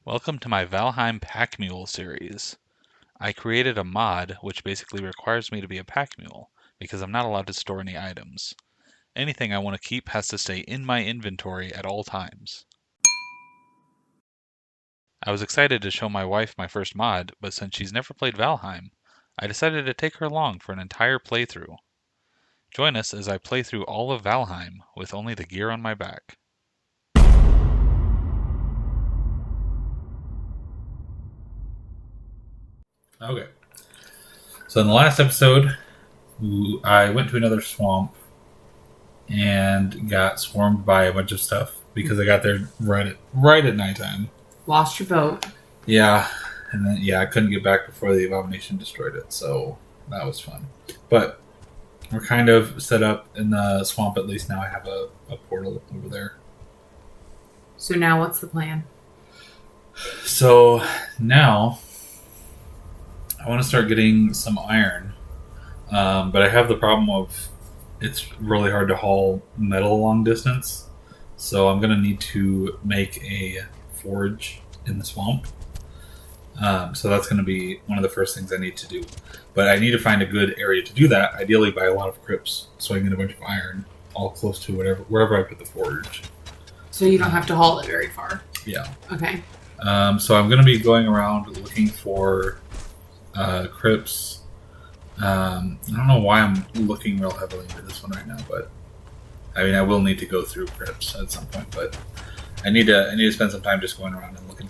Welcome to my Valheim Pack Mule series. I created a mod which basically requires me to be a pack mule because I'm not allowed to store any items. Anything I want to keep has to stay in my inventory at all times. I was excited to show my wife my first mod, but since she's never played Valheim, I decided to take her along for an entire playthrough. Join us as I play through all of Valheim with only the gear on my back. Okay. So in the last episode, I went to another swamp and got swarmed by a bunch of stuff because I got there right at nighttime. Lost your boat. Yeah, and then I couldn't get back before the abomination destroyed it, so that was fun. But we're kind of set up in the swamp. At least now I have a portal over there. So now what's the plan? So now I want to start getting some iron, but I have the problem of it's really hard to haul metal long distance. So I'm going to need to make a forge in the swamp. So that's going to be one of the first things I need to do. But I need to find a good area to do that, ideally by a lot of crypts, so I can get a bunch of iron all close to wherever I put the forge. So you don't have to haul it very far. Yeah. Okay. So I'm going to be going around looking for crypts. I don't know why I'm looking real heavily into this one right now, but I mean I will need to go through crypts at some point. But I need to spend some time just going around and looking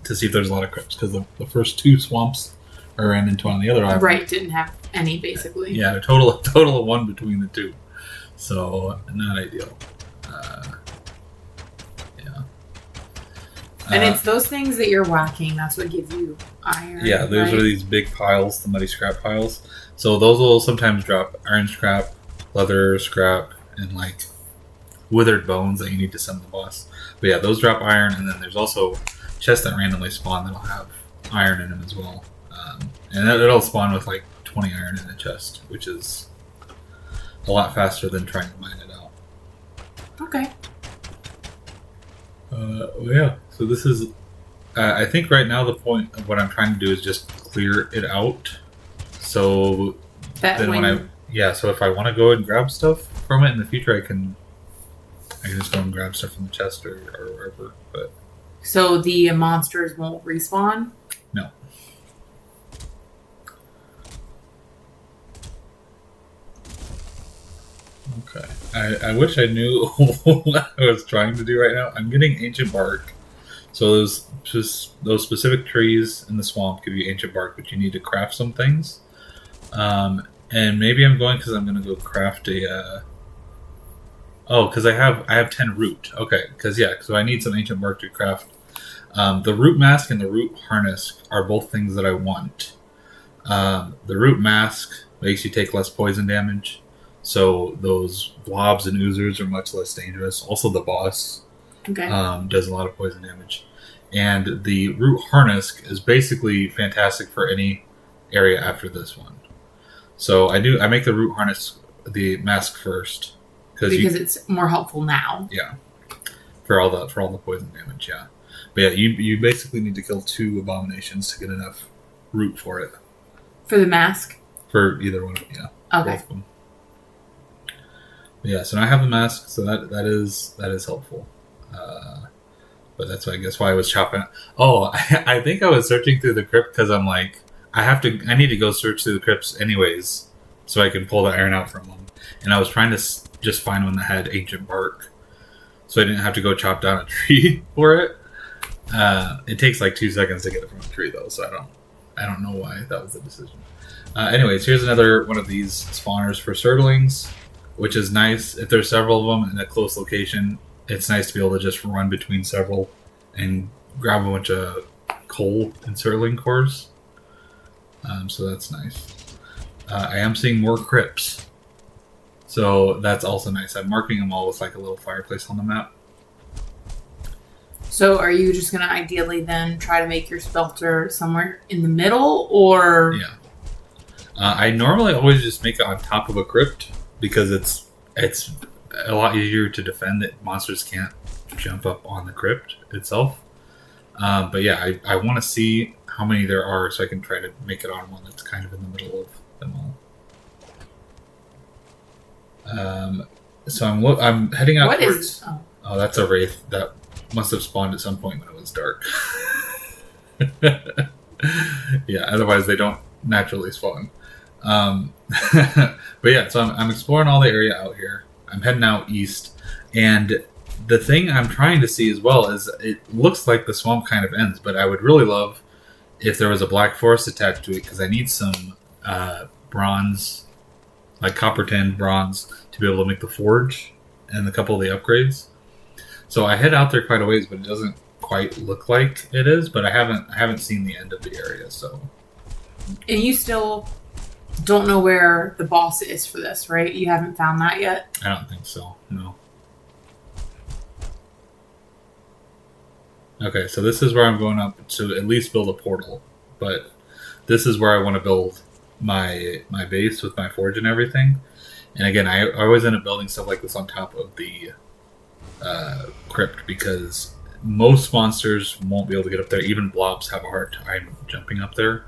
to see if there's a lot of crypts, because the first two swamps I ran into on the other island, Right, didn't have any basically. Yeah, a total of one between the two, so not ideal. And it's those things that you're whacking, that's what gives you iron. Yeah, those are these big piles, the muddy scrap piles. So those will sometimes drop iron scrap, leather scrap, and like withered bones that you need to send the boss. But yeah, those drop iron, and then there's also chests that randomly spawn that'll have iron in them as well. And it'll spawn with like 20 iron in a chest, which is a lot faster than trying to mine it out. Okay. Yeah, so this is, I think right now the point of what I'm trying to do is just clear it out. So that then so if I want to go and grab stuff from it in the future, I can just go and grab stuff from the chest or wherever. But so the monsters won't respawn? No. Okay. I wish I knew what I was trying to do right now. I'm getting ancient bark. So those specific trees in the swamp give you ancient bark, but you need to craft some things. And maybe I'm going because I'm going to go craft a... because I have 10 root. Okay, so I need some ancient bark to craft. The root mask and the root harness are both things that I want. The root mask makes you take less poison damage. So those blobs and oozers are much less dangerous. Also, the boss does a lot of poison damage. And the root harness is basically fantastic for any area after this one. So I make the root harness, the mask first. Because it's more helpful now. Yeah. For all the poison damage, yeah. But yeah, you basically need to kill 2 abominations to get enough root for it. For the mask? For either one of them, yeah. Okay. Both of them. Yeah, so now I have the mask, so that is helpful. But that's why I was chopping. Oh, I think I was searching through the crypt because I'm like, I need to go search through the crypts anyways, so I can pull the iron out from them. And I was trying to just find one that had ancient bark, so I didn't have to go chop down a tree for it. It takes like 2 seconds to get it from a tree though, so I don't know why that was the decision. Anyways, here's another one of these spawners for surglings, which is nice. If there's several of them in a close location, it's nice to be able to just run between several and grab a bunch of coal and surgling cores. So that's nice. I am seeing more crypts, so that's also nice. I'm marking them all with like a little fireplace on the map. So are you just going to ideally then try to make your smelter somewhere in the middle, or... Yeah. I normally always just make it on top of a crypt, because it's a lot easier to defend that monsters can't jump up on the crypt itself. But yeah, I want to see how many there are so I can try to make it on one that's kind of in the middle of them all. So I'm heading out What towards... is? Oh, that's a wraith that must have spawned at some point when it was dark. Yeah, otherwise they don't naturally spawn. But yeah, so I'm exploring all the area out here. I'm heading out east, and the thing I'm trying to see as well is it looks like the swamp kind of ends, but I would really love if there was a black forest attached to it because I need some bronze, like copper tin bronze, to be able to make the forge and a couple of the upgrades. So I head out there quite a ways, but it doesn't quite look like it is. But I haven't seen the end of the area, so. And you still don't know where the boss is for this, right? You haven't found that yet? I don't think so. No. Okay, so this is where I'm going up to at least build a portal. But this is where I want to build my base with my forge and everything. And again, I always end up building stuff like this on top of the crypt because most monsters won't be able to get up there. Even blobs have a hard time jumping up there.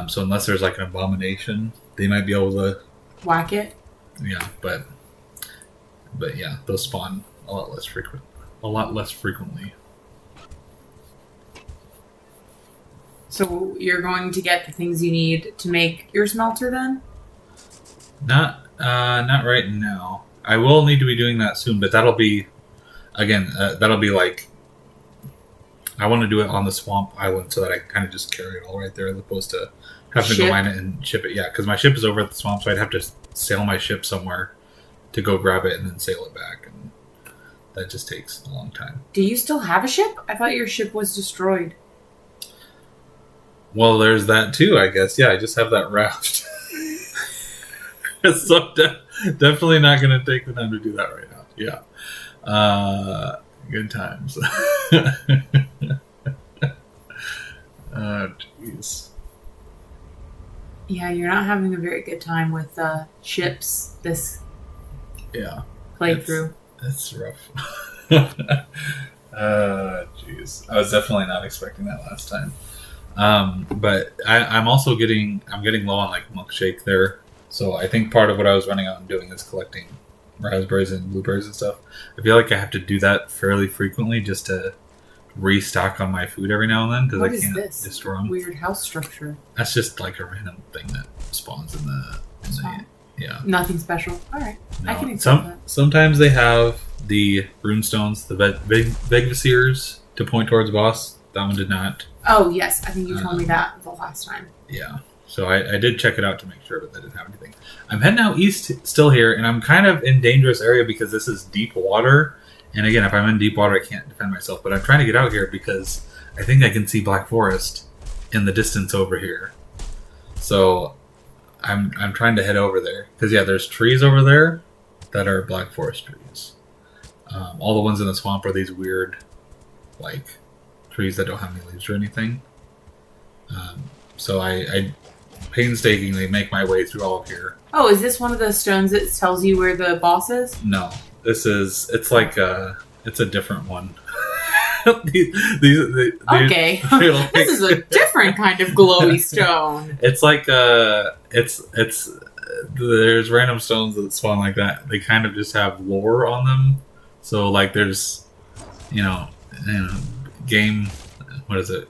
So unless there's like an abomination, they might be able to whack it. Yeah, but yeah, those spawn a lot less frequently. So you're going to get the things you need to make your smelter then? Not right now. I will need to be doing that soon, but that'll be like I want to do it on the swamp island so that I can kind of just carry it all right there as opposed to having to go mine it and ship it. Yeah, because my ship is over at the swamp, so I'd have to sail my ship somewhere to go grab it and then sail it back, and that just takes a long time. Do you still have a ship? I thought your ship was destroyed. Well, there's that too, I guess. Yeah, I just have that raft. So definitely not going to take the time to do that right now. Yeah. Good times. Oh, jeez. Yeah, you're not having a very good time with ships this playthrough. That's rough. Jeez. I was definitely not expecting that last time. But I'm also getting low on like milkshake there. So I think part of what I was running out and doing is collecting raspberries and blueberries and stuff. I feel like I have to do that fairly frequently just to restock on my food every now and then because I can't destroy them. Weird house structure. That's just like a random thing that spawns in the yeah. Nothing special. All right, no. I can accept that. Sometimes they have the runestones, the Vegvasirs to point towards boss. That one did not. Oh yes, I think you told me that the last time. Yeah. So I did check it out to make sure, but that didn't have anything. I'm heading out east still here, and I'm kind of in dangerous area because this is deep water. And again, if I'm in deep water, I can't defend myself. But I'm trying to get out here because I think I can see Black Forest in the distance over here. So I'm trying to head over there. Because, yeah, there's trees over there that are Black Forest trees. All the ones in the swamp are these weird, like, trees that don't have any leaves or anything. So I painstakingly make my way through all of here. Oh, is this one of the stones that tells you where the boss is? No, it's a different one. Okay, this is a different kind of glowy stone. It's like there's random stones that spawn like that. They kind of just have lore on them. So like there's, game, what is it?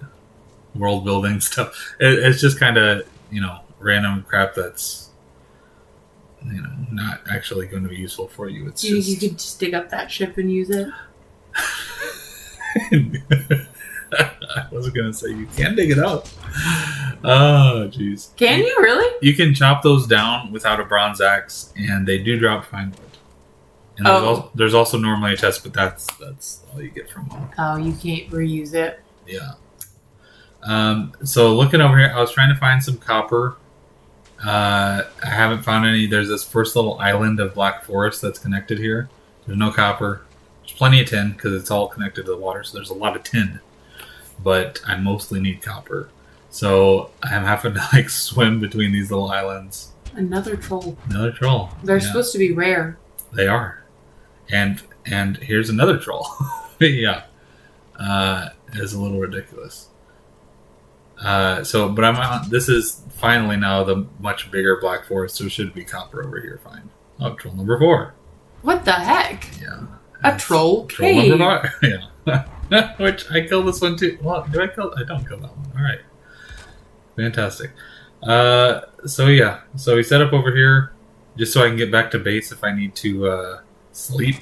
World building stuff. It's just kind of, random crap that's, not actually going to be useful for you. It's you could just dig up that ship and use it? I wasn't going to say you can dig it up. Oh, jeez. Can you really? You can chop those down without a bronze axe, and they do drop fine wood. And there's also normally a chest, but that's all you get from one. Oh, you can't reuse it. Yeah. So looking over here, I was trying to find some copper. I haven't found any. There's this first little island of Black Forest that's connected here. There's no copper. There's plenty of tin because it's all connected to the water, so there's a lot of tin. But I mostly need copper. So I'm having to swim between these little islands. Another troll. Another troll. They're supposed to be rare. They are. And here's another troll. Yeah, it's a little ridiculous. But I'm on. This is finally now the much bigger black forest, so it should be copper over here. Fine. Oh, troll number 4. What the heck? Yeah. A troll Troll cave. number 5. Yeah. Which I killed this one too. Well, do I kill? I don't kill that one. All right. Fantastic. So yeah. So we set up over here just so I can get back to base if I need to sleep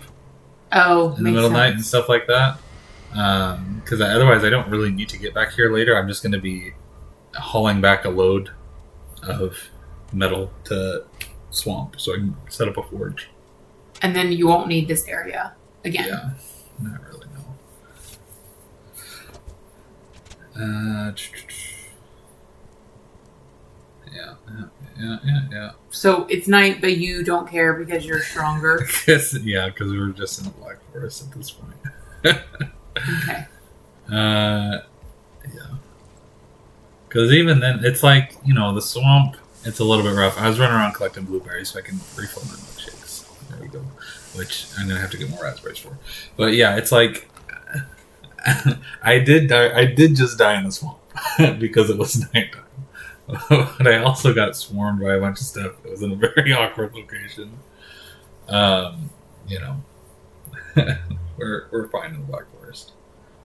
Oh, in the middle of the night and stuff like that. Because otherwise I don't really need to get back here later. I'm just going to be hauling back a load of metal to swamp so I can set up a forge. And then you won't need this area again. Yeah, not really, no. Yeah. So it's night, but you don't care because you're stronger. Yeah, because we're just in the Black Forest at this point. Okay. Yeah. Because even then, it's like, the swamp, it's a little bit rough. I was running around collecting blueberries so I can refill my milkshakes. There we go. Which I'm going to have to get more raspberries for. But yeah, it's like, I did just die in the swamp because it was nighttime. But I also got swarmed by a bunch of stuff. It was in a very awkward location. We're fine in the Black Forest.